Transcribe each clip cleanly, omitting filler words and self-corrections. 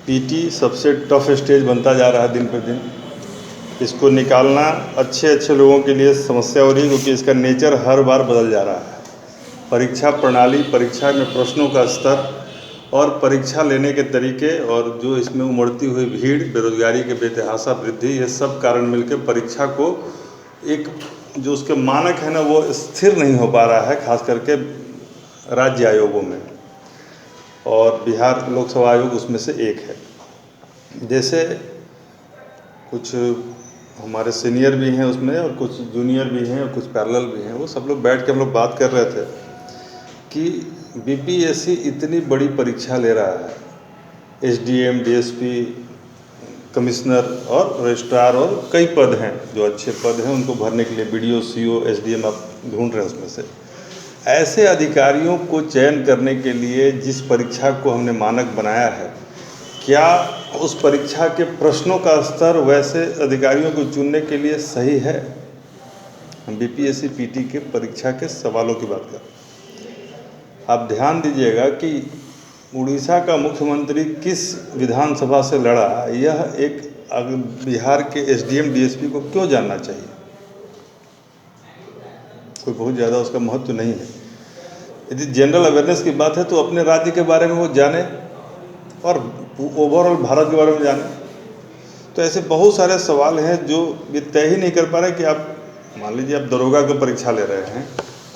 PT सबसे tough stage बनता जा रहा है दिन पर दिन। इसको निकालना अच्छे लोगों के लिए समस्या हो रही है, क्योंकि इसका नेचर हर बार बदल जा रहा है। परीक्षा प्रणाली, परीक्षा में प्रश्नों का स्तर और परीक्षा लेने के तरीके और जो इसमें उमड़ती हुई भीड़, बेरोजगारी के बेतहाशा वृद्धि, ये सब कारण मिलकर परीक्षा को एक जो उसके मानक है ना, वो स्थिर नहीं हो पा रहा है, खास करके राज्य आयोगों में, और बिहार लोकसभा आयोग उसमें से एक है। जैसे कुछ हमारे सीनियर भी हैं उसमें और कुछ जूनियर भी हैं और कुछ पैरेलल भी हैं, वो सब लोग बैठ के हम लोग बात कर रहे थे कि बीपीएससी इतनी बड़ी परीक्षा ले रहा है, एसडीएम, डीएसपी, कमिश्नर और रजिस्ट्रार और कई पद हैं जो अच्छे पद हैं, उनको भरने के लिए बीडीओ, सीओ, एसडीएम आप ढूंढ रहे हैं। उसमें से ऐसे अधिकारियों को चयन करने के लिए जिस परीक्षा को हमने मानक बनाया है, क्या उस परीक्षा के प्रश्नों का स्तर वैसे अधिकारियों को चुनने के लिए सही है? हम बीपीएससी पीटी के परीक्षा के सवालों की बात कर रहे हैं। आप ध्यान दीजिएगा कि उड़ीसा का मुख्यमंत्री किस विधानसभा से लड़ा, यह एक बिहार के एसडीएम, डीएसपी को क्यों जानना चाहिए? कोई बहुत ज़्यादा उसका महत्व नहीं है। यदि जनरल अवेयरनेस की बात है तो अपने राज्य के बारे में वो जाने और ओवरऑल भारत के बारे में जाने। तो ऐसे बहुत सारे सवाल हैं जो ये तय ही नहीं कर पा रहे कि आप मान लीजिए आप दरोगा की परीक्षा ले रहे हैं,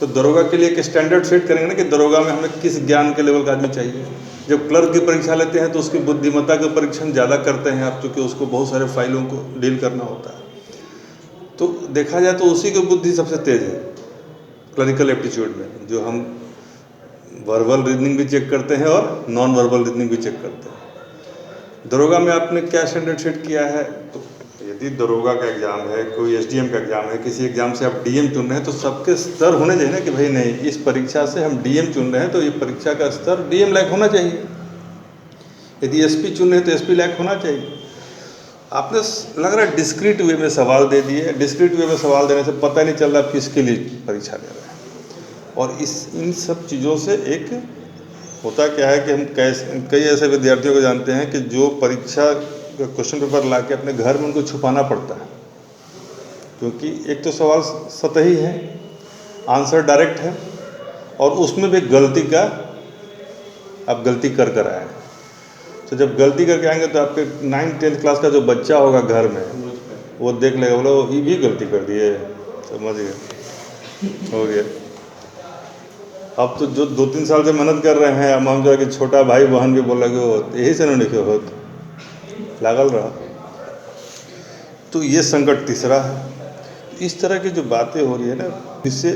तो दरोगा के लिए एक स्टैंडर्ड सेट करेंगे ना कि दरोगा में हमें किस ज्ञान के लेवल का आदमी चाहिए। जब क्लर्क की परीक्षा लेते हैं तो उसकी बुद्धिमत्ता का परीक्षण ज़्यादा करते हैं आप, क्योंकि उसको बहुत सारे फाइलों को डील करना होता है। तो देखा जाए तो उसी की बुद्धि सबसे तेज है क्लरिकल एप्टीट्यूड में, जो हम वर्बल रीजनिंग भी चेक करते हैं और नॉन वर्बल रीजनिंग भी चेक करते हैं। दरोगा में आपने क्या स्टैंडर्ड सेट किया है? तो यदि दरोगा का एग्ज़ाम है, कोई एसडीएम का एग्ज़ाम है, किसी एग्ज़ाम से आप डीएम चुन रहे हैं, तो सबके स्तर होने चाहिए ना कि भाई नहीं, इस परीक्षा से हम डीएम चुन रहे हैं तो ये परीक्षा का स्तर डीएम लायक होना चाहिए। यदि एसपी चुन रहे हैं तो एसपी लायक होना चाहिए। आपने लग रहा है डिस्क्रीट वे में सवाल दे दिए। डिस्क्रीट वे में सवाल देने से पता नहीं चल रहा आप किसके लिए परीक्षा ले रहे हैं। और इन सब चीज़ों से एक होता क्या है कि हम कई ऐसे विद्यार्थियों को जानते हैं कि जो परीक्षा का क्वेश्चन पेपर ला के अपने घर में उनको छुपाना पड़ता है, क्योंकि एक तो सवाल सतही है, आंसर डायरेक्ट है, और उसमें भी गलती का आप गलती कर आए हैं। तो जब गलती करके आएंगे तो आपके 9th-10th क्लास का जो बच्चा होगा घर में, वो देख लेगा, बोलो ये भी गलती कर दिए, समझ गए, हो गया। अब तो जो 2-3 साल से मेहनत कर रहे हैं, हम जो कि छोटा भाई बहन भी बोला कि वो यही से नहीं लिखे हो, लागल रहा। तो ये संकट तीसरा है। इस तरह की जो बातें हो रही है ना, इससे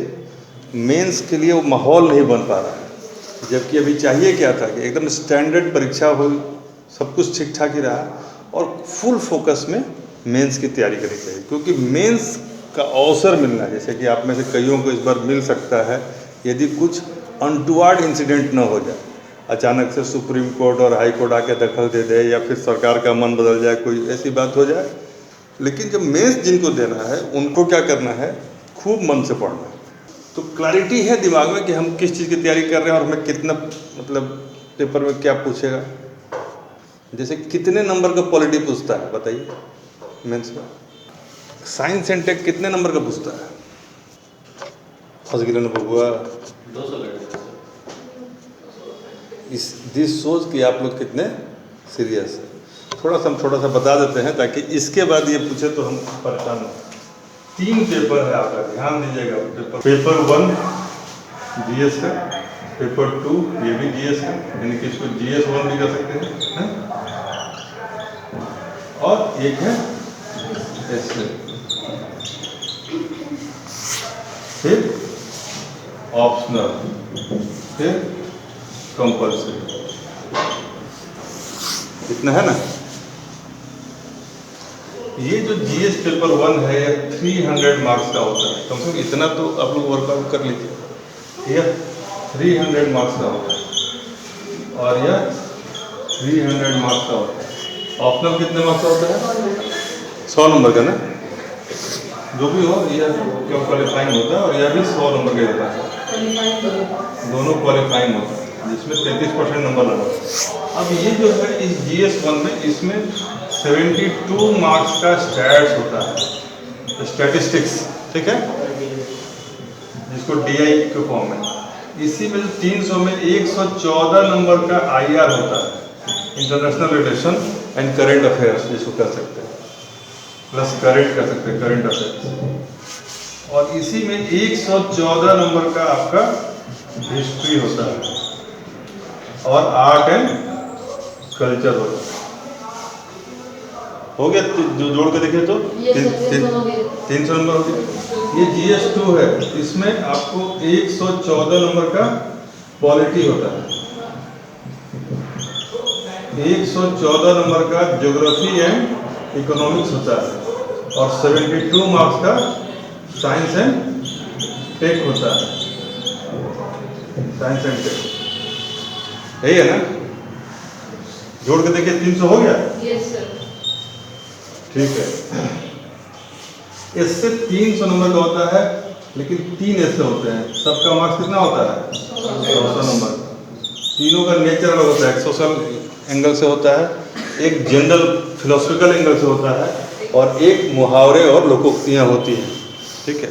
मेंस के लिए वो माहौल नहीं बन पा रहा है। जबकि अभी चाहिए क्या था कि एकदम स्टैंडर्ड परीक्षा हो, सब कुछ ठीक ठाक ही रहा, और फुल फोकस में मेंस की तैयारी करनी चाहिए। क्योंकि मेंस का अवसर मिलना, जैसे कि आप में से कईयों को इस बार मिल सकता है, यदि कुछ अनटुवर्ड इंसिडेंट न हो जाए, अचानक से सुप्रीम कोर्ट और हाई कोर्ट आके दखल दे दे, या फिर सरकार का मन बदल जाए, कोई ऐसी बात हो जाए। लेकिन जब मेंस जिनको देना है उनको क्या करना है, खूब मन से पढ़ना है। तो क्लैरिटी है दिमाग में कि हम किस चीज़ की तैयारी कर रहे हैं और हमें कितना, मतलब पेपर में क्या पूछेगा। जैसे कितने नंबर का पॉलिटी पूछता है बताइए मेंस में? साइंस एंड टेक कितने नंबर का पूछता है? फंस गिले बबुआ। 200 दिस सोच कि आप लोग कितने सीरियस है। हम थोड़ा सा बता देते हैं ताकि इसके बाद ये पूछे तो हम परेशान हो। 3 पेपर है आपका, ध्यान दीजिएगा। पेपर 1 जीएस है, पेपर 2 ये भी जीएस है, यानी कि इसको जीएस 1 भी कर सकते हैं, और एक है एसए। फिर ऑप्शनल, फिर कंपल्सरी। इतना है ना। ये जो जीएस पेपर 1 है, ये 300 मार्क्स का होता है। कम से कम इतना तो आप लोग वर्कआउट कर लीजिए। यह 300 मार्क्स का होता है और यह 300 मार्क्स का होता है। ऑप्शनल कितने मार्क्स का होता है? 100 नंबर का ना, जो भी हो, यह क्यों क्वालिफाइंग होता है, और यह भी 100 नंबर का होता है। दोनों क्वालिफाइंग होता है, जिसमें 33% नंबर लगा। अब ये जो है इस GS1 में, इसमें 72 मार्क्स का स्टैट्स होता है, स्टैटिस्टिक्स, ठीक है, जिसको DI के फॉर्म में। इसी में 300 में 114 नंबर का IR होता है, international relation and current affairs, जिसको कर सकते हैं, प्लस करेंट कर सकते हैं, करेंट अफेयर्स। और इसी में 114 नंबर का आपका हिस्ट्री होता है और आर्ट एंड कल्चर होता है। हो गया, जो जोड़ के देखे तो 300 नंबर हो गया। ये GS2 है, इसमें आपको 114 नंबर का पॉलिटी होता है, 114 नंबर का ज्योग्राफी एंड इकोनॉमिक्स होता है, और 72 मार्क्स का साइंस एंड टेक होता है, साइंस एंड टेक, यही है ना? जोड़ के देखिए 300 हो गया। Yes sir. ठीक है, इससे 300 नंबर का होता है, लेकिन 3 ऐसे होते हैं, सबका मार्क्स कितना होता है? 100 नंबर। तीनों का नेचर अलग होता है, एक सोशल एंगल से होता है, एक जनरल फिलोसफिकल एंगल से होता है, और एक मुहावरे और लोकोक्तियाँ होती हैं, ठीक है।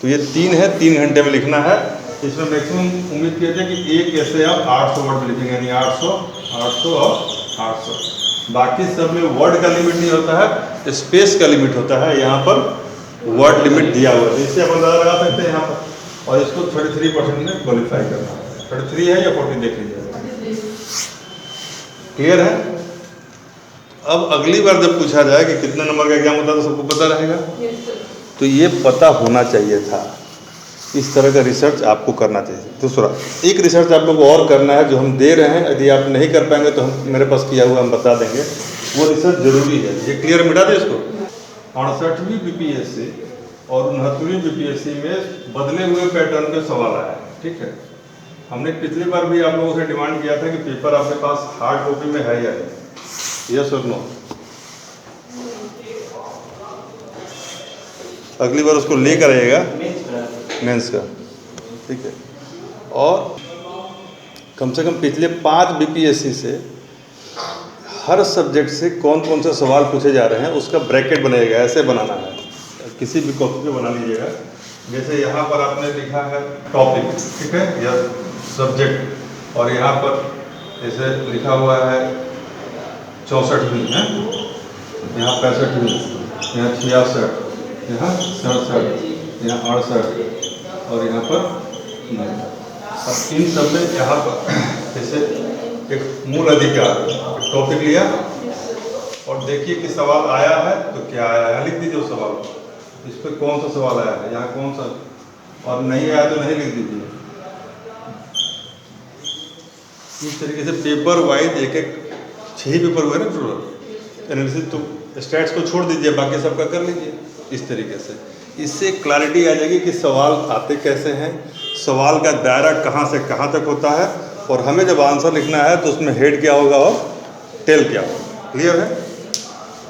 तो ये 3 है, 3 घंटे में लिखना है। इसमें मैक्सिमम उम्मीद किया जाए कि एक ऐसे आप 800 वर्ड में लिखेंगे, यानी 800, 800 और 800। बाकी सब में वर्ड का लिमिट नहीं होता है, स्पेस का लिमिट होता है, यहाँ पर वर्ड लिमिट दिया हुआ है, इससे आप अंदाजा लगा सकते हैं यहाँ पर। और इसको 33% में क्वालिफाई करना है। 33 है या 40 देख लीजिए, क्लियर है? अब अगली बार जब पूछा जाए कि कितने नंबर का एग्जाम होता है तो सबको पता रहेगा। तो ये पता होना चाहिए था, इस तरह का रिसर्च आपको करना चाहिए। दूसरा एक रिसर्च आप लोग और करना है, जो हम दे रहे हैं, यदि आप नहीं कर पाएंगे तो हम मेरे पास किया हुआ हम बता देंगे, वो रिसर्च जरूरी है। ये क्लियर मिटा दें इसको। 68वीं BPSC और 69वीं BPSC में बदले हुए पैटर्न पे सवाल आया है, ठीक है। हमने पिछली बार भी आप लोगों से डिमांड किया था कि पेपर आपके पास हार्ड कॉपी में है या नहीं, यस और नो। अगली बार उसको लेकर आइएगा मेंस का, ठीक है। और कम से कम पिछले 5 BPSC से हर सब्जेक्ट से कौन कौन से सवाल पूछे जा रहे हैं उसका ब्रैकेट बनाइएगा, ऐसे बनाना है, किसी भी कॉपी पे बना लीजिएगा। जैसे यहाँ पर आपने लिखा है टॉपिक, ठीक है, या सब्जेक्ट, और यहाँ पर जैसे लिखा हुआ है 64वीं है, यहाँ 65वीं, यहाँ 66, यहाँ 67, यहाँ 68, और यहाँ पर अब इन सब में यहाँ पर जैसे एक मूल अधिकार टॉपिक लिया और देखिए कि सवाल आया है तो क्या आया है, लिख दीजिए उस सवाल, इस पर कौन सा सवाल आया है, यहाँ कौन सा, और नहीं आया तो नहीं लिख दीजिए। इस तरीके से पेपर वाइज एक 6 पेपर हुए ना टोटल एनालिसिस, तो स्टैट्स को छोड़ दीजिए, बाकी सबका कर लीजिए इस तरीके से। इससे क्लैरिटी आ जाएगी कि सवाल आते कैसे हैं, सवाल का दायरा कहाँ से कहाँ तक होता है, और हमें जब आंसर लिखना है तो उसमें हेड क्या होगा और टेल क्या होगा। क्लियर है?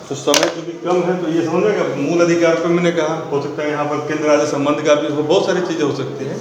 तो समय जो भी कम है तो ये समझेगा, मूल अधिकार पर मैंने कहा, हो सकता है यहाँ पर केंद्र राज्य संबंध का भी, बहुत सारी चीज़ें हो सकती हैं।